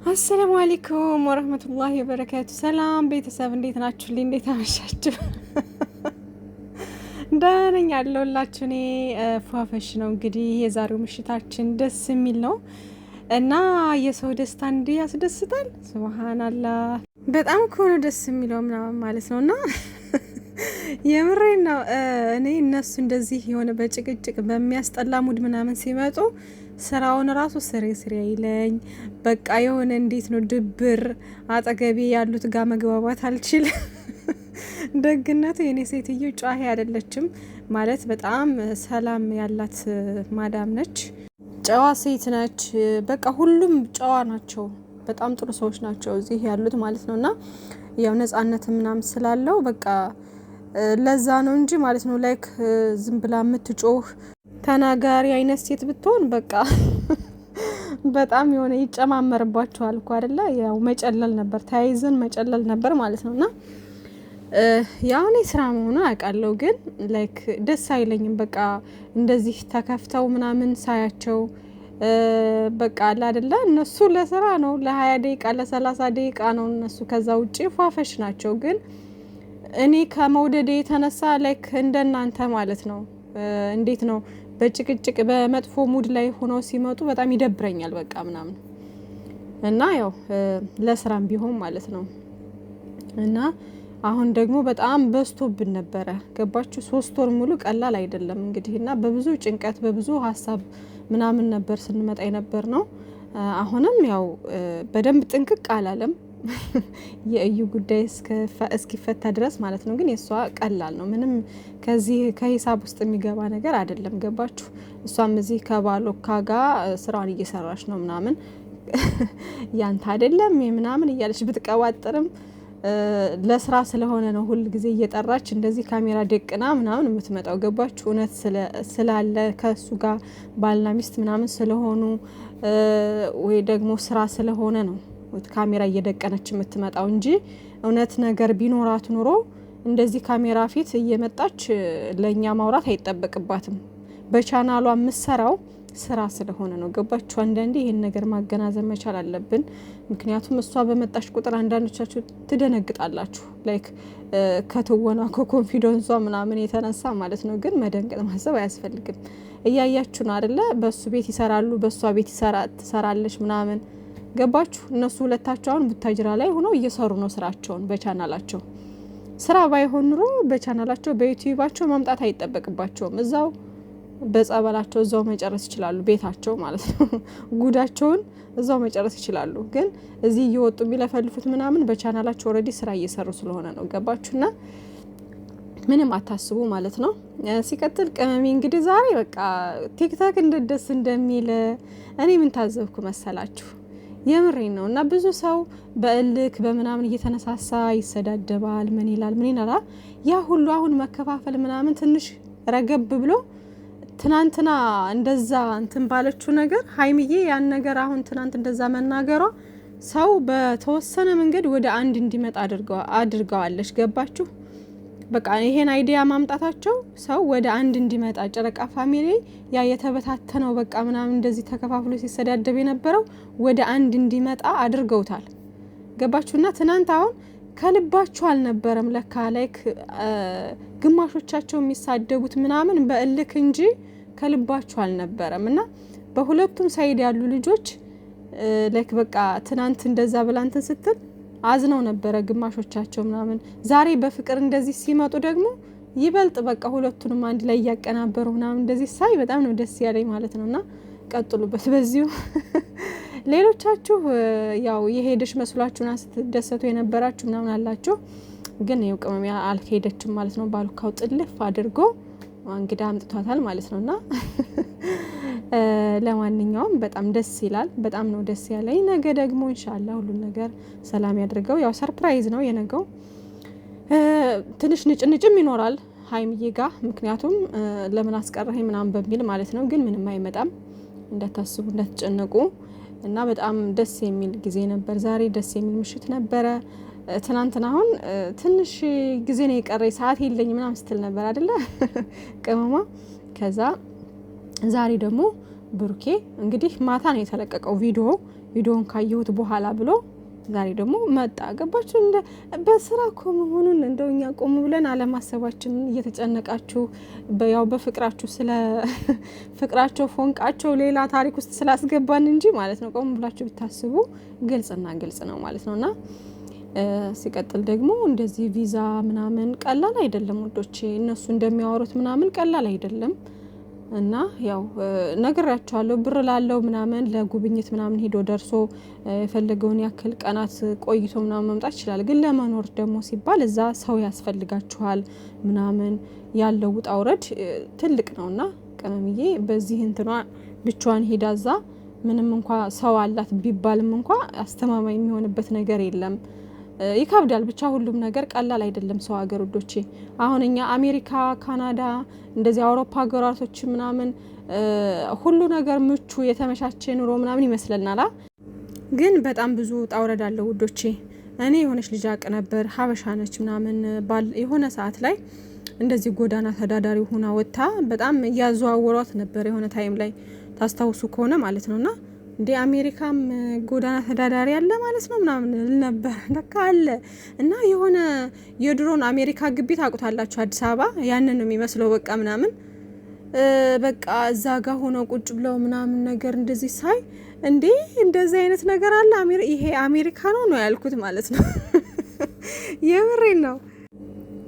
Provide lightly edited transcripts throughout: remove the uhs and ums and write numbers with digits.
አሰላሙ አለይኩም ወራህመቱላሂ ወበረካቱ። ሰላም ቤተሰብ እንዴት ናችሁልኝ? እንዴት አመሻችሁ? ደህና ነኝ ያለሁላችሁ። እኔ ፏፈሽ ነው። እንግዲህ የዛሬው ምሽታችን ደስ የሚል ነው እና የሰው ደስታ እንዲህ ያስደስታል። ሱብሃንአላህ በጣም እኮ ነው ደስ የሚለው ምናምን ማለት ነው እና የምሬን ነው። እኔ እነሱ እንደዚህ የሆነ በጭቅጭቅ በሚያስጠላ ሙድ ምናምን ሲመጡ ስራውን ራሱ ስሬ አይለኝ። በቃ የሆነ እንዴት ነው ድብር አጠገቤ ያሉት ጋር መግባባት አልችል። ደግነቱ የኔ ሴትዮ ጫሂ አይደለችም ማለት በጣም ሰላም ያላት ማዳም ነች። ጨዋ ሴት ነች። በቃ ሁሉም ጨዋ ናቸው። በጣም ጥሩ ሰዎች ናቸው እዚህ ያሉት ማለት ነውና ያው ነጻነት ምናምን ስላለው በቃ ለዛ ነው እንጂ ማለት ነው ላይክ ዝም ብላ የምትጮህ ተናጋሪ አይነት ሴት ብትሆን በቃ በጣም የሆነ ይጨማመርባቸዋል እኮ አይደለ? ያው መጨለል ነበር፣ ተያይዘን መጨለል ነበር ማለት ነውና ያው እኔ ስራ መሆኑን አውቃለሁ፣ ግን ላይክ ደስ አይለኝም። በቃ እንደዚህ ተከፍተው ምናምን ሳያቸው በቃ አለ አይደለ? እነሱ ለስራ ነው ለ20 ደቂቃ ለ30 ደቂቃ ነው እነሱ፣ ከዛ ውጪ ፏፈሽ ናቸው። ግን እኔ ከመውደድ የተነሳ ላይክ እንደናንተ ማለት ነው እንዴት ነው በጭቅጭቅ በመጥፎ ሙድ ላይ ሆነው ሲመጡ በጣም ይደብረኛል በቃ ምናምን እና ያው ለስራም ቢሆን ማለት ነው። እና አሁን ደግሞ በጣም በዝቶብን ነበረ ገባችሁ? 3 ወር ሙሉ ቀላል አይደለም እንግዲህ እና በብዙ ጭንቀት በብዙ ሀሳብ ምናምን ነበር ስንመጣ የነበር ነው። አሁንም ያው በደንብ ጥንቅቅ አላለም የእዩ ጉዳይ እስኪፈታ ድረስ ማለት ነው። ግን የሷ ቀላል ነው፣ ምንም ከዚህ ከሂሳብ ውስጥ የሚገባ ነገር አይደለም ገባችሁ? እሷም እዚህ ከባሎካ ጋር ስራውን እየሰራች ነው ምናምን ያንተ አይደለም ምናምን እያለች ብትቀባጥርም ለስራ ስለሆነ ነው ሁል ጊዜ እየጠራች እንደዚህ ካሜራ ደቅና ምናምን የምትመጣው ገባችሁ? እውነት ስላለ ከሱ ጋር ባልና ሚስት ምናምን ስለሆኑ ወይ ደግሞ ስራ ስለሆነ ነው ካሜራ እየደቀነች የምትመጣው እንጂ እውነት ነገር ቢኖራት ኑሮ እንደዚህ ካሜራ ፊት እየመጣች ለኛ ማውራት አይጠበቅባትም። በቻናሏ የምትሰራው ስራ ስለሆነ ነው ገባችሁ? አንዳንዴ ይሄን ነገር ማገናዘብ መቻል አለብን። ምክንያቱም እሷ በመጣች ቁጥር አንዳንዶቻችሁ ትደነግጣላችሁ፣ ላይክ ከትወና ከኮንፊደንሷ ምናምን የተነሳ ማለት ነው። ግን መደንገጥ ማሰብ አያስፈልግም። እያያችሁ ነው አይደለ? በሱ ቤት ይሰራሉ፣ በሷ ቤት ትሰራለች ምናምን ገባችሁ? እነሱ ሁለታቸው አሁን ቡታጅራ ላይ ሆነው እየሰሩ ነው ስራቸውን በቻናላቸው። ስራ ባይሆን ኑሮ በቻናላቸው በዩቲዩባቸው ማምጣት አይጠበቅባቸውም። እዛው በጸበላቸው እዛው መጨረስ ይችላሉ፣ ቤታቸው ማለት ነው። ጉዳቸውን እዛው መጨረስ ይችላሉ። ግን እዚህ እየወጡ የሚለፈልፉት ምናምን በቻናላቸው ኦልሬዲ ስራ እየሰሩ ስለሆነ ነው ገባችሁና ምንም አታስቡ ማለት ነው። ሲቀጥል ቅመሜ እንግዲህ ዛሬ በቃ ቲክቶክ እንደደስ እንደሚል እኔ ምን ታዘብኩ መሰላችሁ? የምሬን ነው። እና ብዙ ሰው በእልክ በምናምን እየተነሳሳ ይሰዳደባል፣ ምን ይላል ያ ሁሉ አሁን መከፋፈል ምናምን ትንሽ ረገብ ብሎ ትናንትና እንደዛ እንትን ባለችው ነገር ሀይሚዬ ያን ነገር አሁን ትናንት እንደዛ መናገሯ ሰው በተወሰነ መንገድ ወደ አንድ እንዲመጣ አድርገዋለች ገባችሁ? በቃ ይሄን አይዲያ ማምጣታቸው ሰው ወደ አንድ እንዲመጣ ጨረቃ ፋሚሊ ያ የተበታተነው በቃ ምናምን እንደዚህ ተከፋፍሎ ሲሰዳደብ የነበረው ወደ አንድ እንዲመጣ አድርገውታል ገባችሁና ትናንት አሁን ከልባቸው አልነበረም ለካ ላይክ ግማሾቻቸው የሚሳደቡት ምናምን በእልክ እንጂ ከልባቸው አልነበረም። እና በሁለቱም ሳይድ ያሉ ልጆች ላይክ በቃ ትናንት እንደዛ ብላንትን ስትል አዝነው ነበረ ግማሾቻቸው ምናምን። ዛሬ በፍቅር እንደዚህ ሲመጡ ደግሞ ይበልጥ በቃ ሁለቱንም አንድ ላይ ያቀናበሩ ምናምን እንደዚህ ሳይ በጣም ነው ደስ ያለኝ ማለት ነውና ቀጥሉበት በዚሁ። ሌሎቻችሁ ያው የሄደሽ መስሏችሁና ስትደሰቱ የነበራችሁ ምናምን አላችሁ፣ ግን ይኸው ቅመሚያ አልሄደችም ማለት ነው። ባሉካው ጥልፍ አድርጎ እንግዳ አምጥቷታል ማለት ነውና ለማንኛውም በጣም ደስ ይላል። በጣም ነው ደስ ያለኝ። ነገ ደግሞ ኢንሻአላህ ሁሉን ነገር ሰላም ያድርገው። ያው ሰርፕራይዝ ነው የነገው። ትንሽ ንጭንጭም ይኖራል ሀይሚዬ ጋር፣ ምክንያቱም ለምን አስቀረኸኝ ምናምን በሚል ማለት ነው። ግን ምንም አይመጣም፣ እንዳታስቡ እንዳትጨነቁ። እና በጣም ደስ የሚል ጊዜ ነበር ዛሬ፣ ደስ የሚል ምሽት ነበረ። ትናንትና አሁን ትንሽ ጊዜ ነው የቀረኝ ሰዓት የለኝ ምናምን ስትል ነበር አይደለ ቅመማ። ከዛ ዛሬ ደግሞ ብሩኬ እንግዲህ ማታ ነው የተለቀቀው ቪዲዮ። ቪዲዮን ካየሁት በኋላ ብሎ ዛሬ ደግሞ መጣ። ገባችሁ? እንደ በስራ እኮ መሆኑን እንደው እኛ ቆም ብለን አለማሰባችን እየተጨነቃችሁ ያው በፍቅራችሁ ስለ ፍቅራቸው ፎንቃቸው ሌላ ታሪክ ውስጥ ስላስገባን እንጂ ማለት ነው። ቆም ብላችሁ ብታስቡ ግልጽና ግልጽ ነው ማለት ነውና ሲቀጥል ደግሞ እንደዚህ ቪዛ ምናምን ቀላል አይደለም ወዶቼ፣ እነሱ እንደሚያወሩት ምናምን ቀላል አይደለም። እና ያው ነግራቸዋለሁ ብር ላለው ምናምን ለጉብኝት ምናምን ሄዶ ደርሶ የፈለገውን ያክል ቀናት ቆይቶ ምናምን መምጣት ይችላል። ግን ለመኖር ደግሞ ሲባል እዛ ሰው ያስፈልጋችኋል ምናምን ያለው ውጣ ውረድ ትልቅ ነውና ቅመምዬ በዚህ እንትኗ ብቻዋን ሄዳ እዛ ምንም እንኳ ሰው አላት ቢባልም እንኳ አስተማማኝ የሚሆንበት ነገር የለም። ይከብዳል። ብቻ ሁሉም ነገር ቀላል አይደለም ሰው ሀገር ወዶቼ። አሁን እኛ አሜሪካ፣ ካናዳ እንደዚህ አውሮፓ ሀገራቶች ምናምን ሁሉ ነገር ምቹ የተመቻቸ ኑሮ ምናምን ይመስለናል። ግን በጣም ብዙ ጣውረድ አለው ውዶቼ። እኔ የሆነች ልጅ አቅ ነበር ሀበሻ ነች ምናምን የሆነ ሰዓት ላይ እንደዚህ ጎዳና ተዳዳሪ ሆና ወጥታ በጣም እያዘዋወሯት ነበር የሆነ ታይም ላይ ታስታውሱ ከሆነ ማለት ነውና እንደ አሜሪካም ጎዳና ተዳዳሪ አለ ማለት ነው ምናምን ነበር ለካ አለ። እና የሆነ የድሮን አሜሪካ ግቢ ታውቁታላችሁ አዲስ አበባ ያንን ነው የሚመስለው። በቃ ምናምን በቃ እዛ ጋር ሆነው ቁጭ ብለው ምናምን ነገር እንደዚህ ሳይ እንዴ እንደዚህ አይነት ነገር አለ ይሄ አሜሪካ ነው ያልኩት ማለት ነው። የምሬን ነው።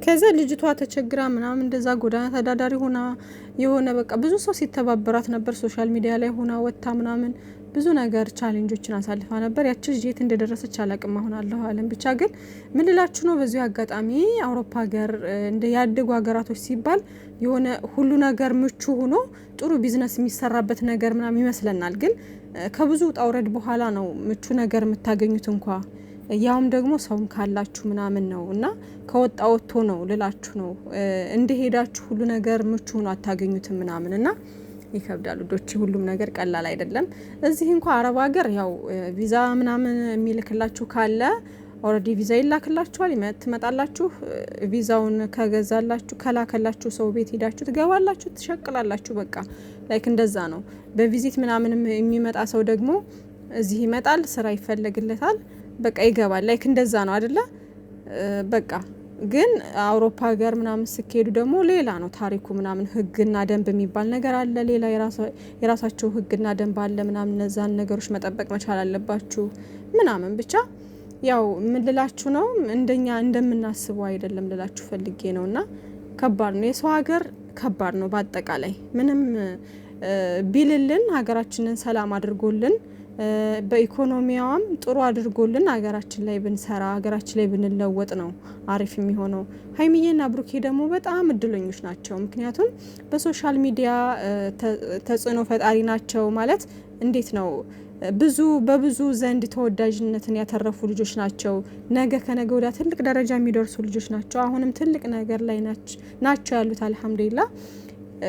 ከዛ ልጅቷ ተቸግራ ምናምን እንደዛ ጎዳና ተዳዳሪ ሆና የሆነ በቃ ብዙ ሰው ሲተባበራት ነበር። ሶሻል ሚዲያ ላይ ሆና ወጣ ምናምን ብዙ ነገር ቻሌንጆችን አሳልፋ ነበር። ያቺ ልጅ የት እንደደረሰች አላቅም አሁን አለሁ አለም። ብቻ ግን ምን ልላችሁ ነው በዚሁ አጋጣሚ አውሮፓ ሀገር እንደ ያደጉ ሀገራቶች ሲባል የሆነ ሁሉ ነገር ምቹ ሆኖ ጥሩ ቢዝነስ የሚሰራበት ነገር ምናምን ይመስለናል። ግን ከብዙ ውጣ ውረድ በኋላ ነው ምቹ ነገር የምታገኙት እንኳ ያውም ደግሞ ሰውም ካላችሁ ምናምን ነው። እና ከወጣ ወጥቶ ነው ልላችሁ ነው። እንደሄዳችሁ ሁሉ ነገር ምቹ ሆኖ አታገኙትም ምናምን እና ይከብዳል ዶች ሁሉም ነገር ቀላል አይደለም። እዚህ እንኳን አረብ ሀገር ያው ቪዛ ምናምን የሚልክላችሁ ካለ ኦሬዲ ቪዛ ይላክላችኋል። ትመጣላችሁ፣ ቪዛውን ከገዛላችሁ ከላከላችሁ ሰው ቤት ሄዳችሁ ትገባላችሁ፣ ትሸቅላላችሁ። በቃ ላይክ እንደዛ ነው። በቪዚት ምናምን የሚመጣ ሰው ደግሞ እዚህ ይመጣል፣ ስራ ይፈለግለታል፣ በቃ ይገባል። ላይክ እንደዛ ነው አይደለ? በቃ ግን አውሮፓ ሀገር ምናምን ስከሄዱ ደግሞ ሌላ ነው ታሪኩ ምናምን። ህግና ደንብ የሚባል ነገር አለ። ሌላ የራሳቸው ህግና ደንብ አለ ምናምን። እነዛን ነገሮች መጠበቅ መቻል አለባችሁ ምናምን። ብቻ ያው ምን ልላችሁ ነው እንደኛ እንደምናስበው አይደለም ልላችሁ ፈልጌ ነውና ከባድ ነው። የሰው ሀገር ከባድ ነው በአጠቃላይ። ምንም ቢልልን ሀገራችንን ሰላም አድርጎልን በኢኮኖሚያውም ጥሩ አድርጎልን ሀገራችን ላይ ብንሰራ ሀገራችን ላይ ብንለወጥ ነው አሪፍ የሚሆነው። ሀይሚዬና ብሩኬ ደግሞ በጣም እድለኞች ናቸው። ምክንያቱም በሶሻል ሚዲያ ተጽዕኖ ፈጣሪ ናቸው ማለት እንዴት ነው በብዙ ዘንድ ተወዳጅነትን ያተረፉ ልጆች ናቸው። ነገ ከነገ ወዲያ ትልቅ ደረጃ የሚደርሱ ልጆች ናቸው። አሁንም ትልቅ ነገር ላይ ናቸው ያሉት አልሐምዱሊላህ።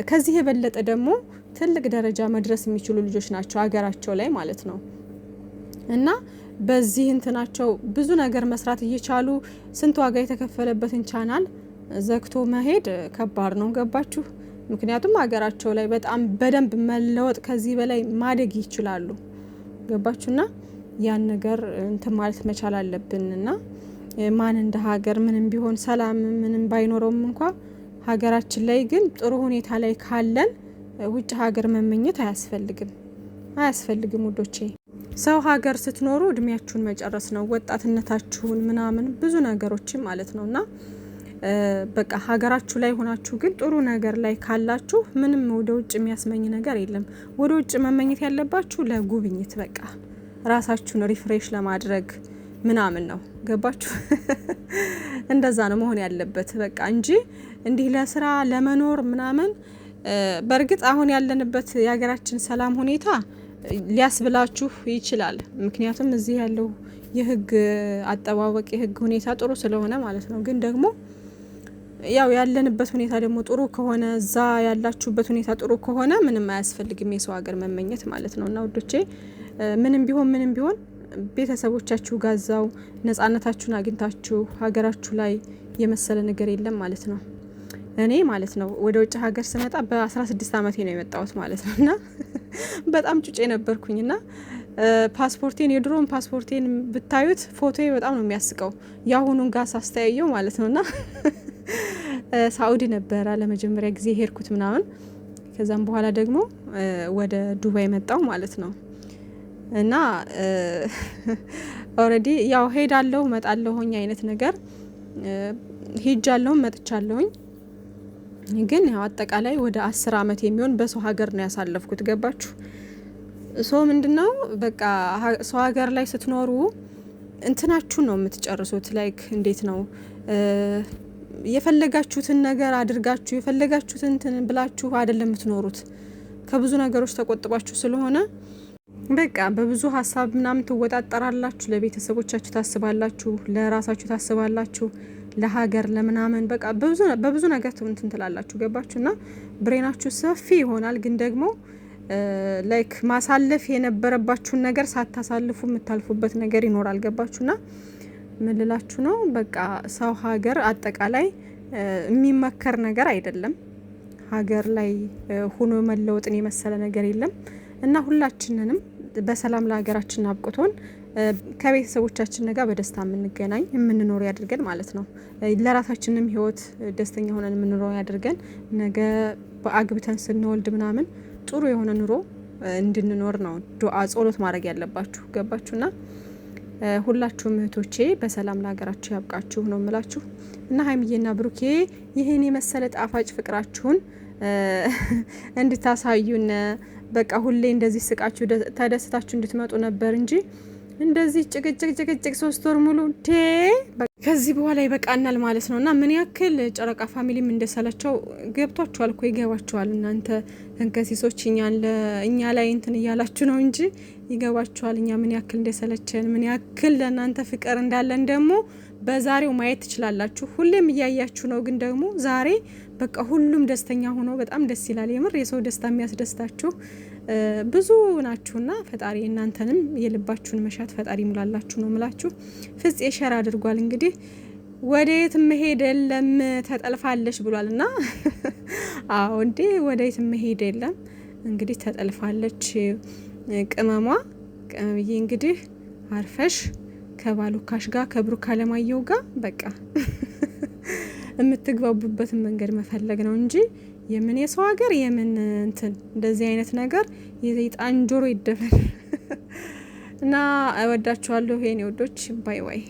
ከዚህ የበለጠ ደግሞ ትልቅ ደረጃ መድረስ የሚችሉ ልጆች ናቸው ሀገራቸው ላይ ማለት ነው። እና በዚህ እንትናቸው ብዙ ነገር መስራት እየቻሉ ስንት ዋጋ የተከፈለበትን ቻናል ዘግቶ መሄድ ከባድ ነው። ገባችሁ? ምክንያቱም ሀገራቸው ላይ በጣም በደንብ መለወጥ ከዚህ በላይ ማደግ ይችላሉ። ገባችሁና ያን ነገር እንትን ማለት መቻል አለብንና ማን እንደ ሀገር ምንም ቢሆን ሰላም ምንም ባይኖረውም እንኳ ሀገራችን ላይ ግን ጥሩ ሁኔታ ላይ ካለን ውጭ ሀገር መመኘት አያስፈልግም ውዶቼ። ሰው ሀገር ስትኖሩ እድሜያችሁን መጨረስ ነው፣ ወጣትነታችሁን ምናምን ብዙ ነገሮችን ማለት ነውና በቃ ሀገራችሁ ላይ ሆናችሁ ግን ጥሩ ነገር ላይ ካላችሁ ምንም ወደ ውጭ የሚያስመኝ ነገር የለም። ወደ ውጭ መመኘት ያለባችሁ ለጉብኝት በቃ ራሳችሁን ሪፍሬሽ ለማድረግ ምናምን ነው። ገባችሁ? እንደዛ ነው መሆን ያለበት በቃ እንጂ እንዲህ ለስራ ለመኖር ምናምን። በእርግጥ አሁን ያለንበት የሀገራችን ሰላም ሁኔታ ሊያስብላችሁ ይችላል። ምክንያቱም እዚህ ያለው የህግ አጠባበቅ የህግ ሁኔታ ጥሩ ስለሆነ ማለት ነው። ግን ደግሞ ያው ያለንበት ሁኔታ ደግሞ ጥሩ ከሆነ እዛ ያላችሁበት ሁኔታ ጥሩ ከሆነ ምንም አያስፈልግም የሰው ሀገር መመኘት ማለት ነው። እና ውዶቼ ምንም ቢሆን ቤተሰቦቻችሁ ጋዛው ነጻነታችሁን አግኝታችሁ ሀገራችሁ ላይ የመሰለ ነገር የለም ማለት ነው። እኔ ማለት ነው ወደ ውጭ ሀገር ስመጣ በ16 ዓመቴ ነው የመጣሁት ማለት ነው። እና በጣም ጩጬ ነበርኩኝና ፓስፖርቴን የድሮን ፓስፖርቴን ብታዩት ፎቶዬ በጣም ነው የሚያስቀው ያሁኑን ጋር ሳስተያየው ማለት ነውና ሳኡዲ ነበረ ለመጀመሪያ ጊዜ ሄድኩት ምናምን ከዛም በኋላ ደግሞ ወደ ዱባይ መጣው ማለት ነው። እና ኦሬዲ ያው ሄዳለሁ መጣለሁኝ አይነት ነገር ሄጃለሁ መጥቻለሁኝ። ግን ያው አጠቃላይ ወደ 10 አመት የሚሆን በሰው ሀገር ነው ያሳለፍኩት። ገባችሁ? ሶ ምንድነው በቃ ሰው ሀገር ላይ ስትኖሩ እንትናችሁ ነው የምትጨርሱት። ላይክ እንዴት ነው የፈለጋችሁትን ነገር አድርጋችሁ የፈለጋችሁትን እንትን ብላችሁ አይደለም የምትኖሩት። ከብዙ ነገሮች ተቆጥባችሁ ስለሆነ በቃ በብዙ ሀሳብ ምናምን ትወጣጠራላችሁ። ለቤተሰቦቻችሁ ታስባላችሁ፣ ለራሳችሁ ታስባላችሁ፣ ለሀገር ለምናምን በቃ በብዙ ነገር እንትን ትላላችሁ። ገባችሁና ብሬናችሁ ሰፊ ይሆናል። ግን ደግሞ ላይክ ማሳለፍ የነበረባችሁን ነገር ሳታሳልፉ የምታልፉበት ነገር ይኖራል። ገባችሁና ምን ልላችሁ ነው በቃ ሰው ሀገር አጠቃላይ የሚመከር ነገር አይደለም። ሀገር ላይ ሆኖ መለወጥን የመሰለ ነገር የለም። እና ሁላችንንም በሰላም ለሀገራችን አብቅቶን ከቤተሰቦቻችን ጋር በደስታ የምንገናኝ የምንኖር ያድርገን ማለት ነው። ለራሳችንም ህይወት ደስተኛ ሆነን የምንኖር ያድርገን። ነገ በአግብተን ስንወልድ ምናምን ጥሩ የሆነ ኑሮ እንድንኖር ነው ዱአ ጸሎት ማድረግ ያለባችሁ። ገባችሁና ሁላችሁም እህቶቼ በሰላም ለሀገራችሁ ያብቃችሁ ነው የምላችሁ። እና ሀይሚዬና ብሩኬ ይሄን የመሰለ ጣፋጭ ፍቅራችሁን እንድታሳዩን በቃ ሁሌ እንደዚህ ስቃችሁ ተደስታችሁ እንድትመጡ ነበር እንጂ እንደዚህ ጭቅጭቅ 3 ወር ሙሉ ከዚህ በኋላ ይበቃናል ማለት ነው። እና ምን ያክል ጨረቃ ፋሚሊም እንደሰለቸው ገብቷችኋል እኮ ይገባችኋል። እናንተ ተንከሲሶች እኛ ላይ እንትን እያላችሁ ነው እንጂ ይገባችኋል እኛ ምን ያክል እንደሰለቸን ምን ያክል ለእናንተ ፍቅር እንዳለን ደግሞ በዛሬው ማየት ትችላላችሁ። ሁሌም እያያችሁ ነው። ግን ደግሞ ዛሬ በቃ ሁሉም ደስተኛ ሆኖ በጣም ደስ ይላል። የምር የሰው ደስታ የሚያስደስታችሁ ብዙ ናችሁና ፈጣሪ እናንተንም የልባችሁን መሻት ፈጣሪ ሙላላችሁ ነው ምላችሁ። ፍጽ ሸር አድርጓል እንግዲህ ወዴት መሄድ የለም ተጠልፋለሽ ብሏልና አዎ እንዴ ወዴት መሄድ የለም እንግዲህ ተጠልፋለች ቅመምዬ እንግዲህ አርፈሽ ከባሉካሽ ጋር ከብሩክ አለማየሁ ጋር በቃ የምትግባቡበትን መንገድ መፈለግ ነው እንጂ የምን የሰው ሀገር የምን እንትን እንደዚህ አይነት ነገር የዘይጣን ጆሮ ይደፈን። እና እወዳችኋለሁ የኔ ወዶች ባይ ባይ።